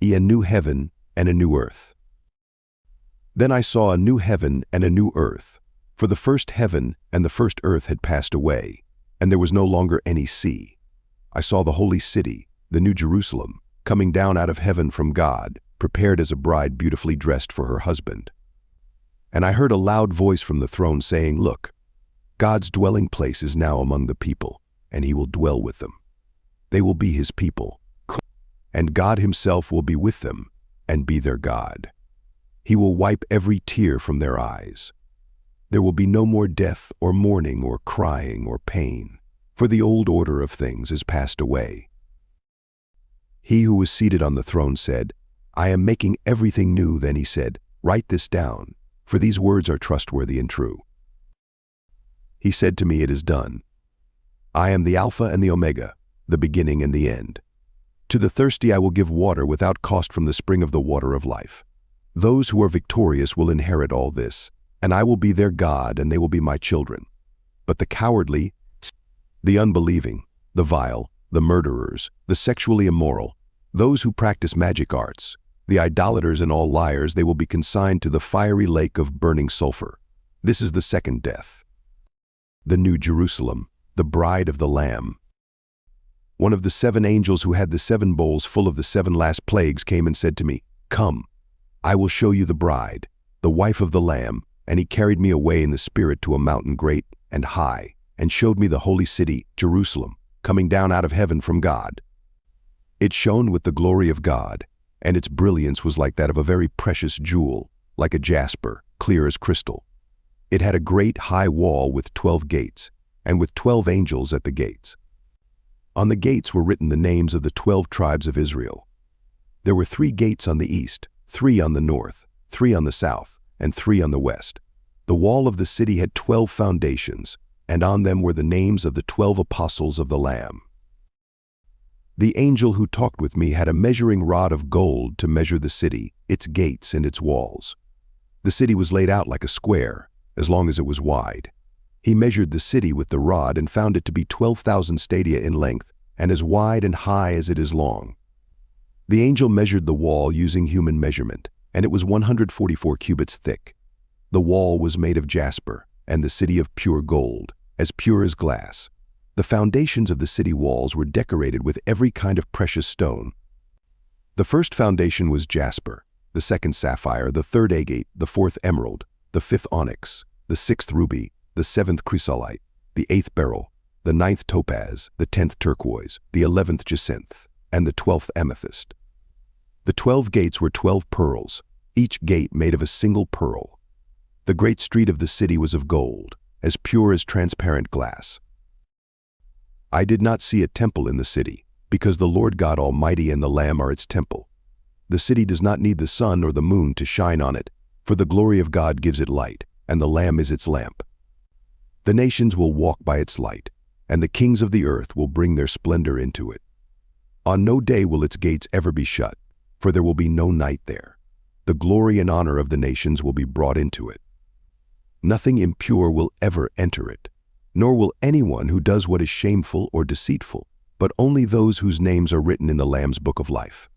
A new heaven and a new earth. Then I saw a new heaven and a new earth, for the first heaven and the first earth had passed away, and there was no longer any sea. I saw the holy city, the New Jerusalem, coming down out of heaven from God, prepared as a bride beautifully dressed for her husband. And I heard a loud voice from the throne saying, "Look, God's dwelling place is now among the people, and he will dwell with them. They will be his people, and God himself will be with them and be their God. He will wipe every tear from their eyes. There will be no more death or mourning or crying or pain, for the old order of things is passed away." He who was seated on the throne said, "I am making everything new." Then he said, "Write this down, for these words are trustworthy and true." He said to me, "It is done. I am the Alpha and the Omega, the beginning and the end. To the thirsty I will give water without cost from the spring of the water of life. Those who are victorious will inherit all this, and I will be their God and they will be my children. But the cowardly, the unbelieving, the vile, the murderers, the sexually immoral, those who practice magic arts, the idolaters and all liars, they will be consigned to the fiery lake of burning sulfur. This is the second death. The New Jerusalem, the bride of the Lamb. One of the 7 angels who had the 7 bowls full of the 7 last plagues came and said to me, "Come, I will show you the bride, the wife of the Lamb." And he carried me away in the Spirit to a mountain great and high, and showed me the holy city, Jerusalem, coming down out of heaven from God. It shone with the glory of God, and its brilliance was like that of a very precious jewel, like a jasper, clear as crystal. It had a great high wall with 12 gates, and with 12 angels at the gates. On the gates were written the names of the 12 tribes of Israel. There were 3 gates on the east, 3 on the north, 3 on the south, and 3 on the west. The wall of the city had 12 foundations, and on them were the names of the 12 apostles of the Lamb. The angel who talked with me had a measuring rod of gold to measure the city, its gates and its walls. The city was laid out like a square, as long as it was wide. He measured the city with the rod and found it to be 12,000 stadia in length, and as wide and high as it is long. The angel measured the wall using human measurement, and it was 144 cubits thick. The wall was made of jasper, and the city of pure gold, as pure as glass. The foundations of the city walls were decorated with every kind of precious stone. The first foundation was jasper, the second sapphire, the third agate, the fourth emerald, the fifth onyx, the sixth ruby, the 7th chrysolite, the 8th beryl, the 9th topaz, the 10th turquoise, the 11th jacinth, and the 12th amethyst. The 12 gates were 12 pearls, each gate made of a single pearl. The great street of the city was of gold, as pure as transparent glass. I did not see a temple in the city, because the Lord God Almighty and the Lamb are its temple. The city does not need the sun or the moon to shine on it, for the glory of God gives it light, and the Lamb is its lamp. The nations will walk by its light, and the kings of the earth will bring their splendor into it. On no day will its gates ever be shut, for there will be no night there. The glory and honor of the nations will be brought into it. Nothing impure will ever enter it, nor will anyone who does what is shameful or deceitful, but only those whose names are written in the Lamb's book of life.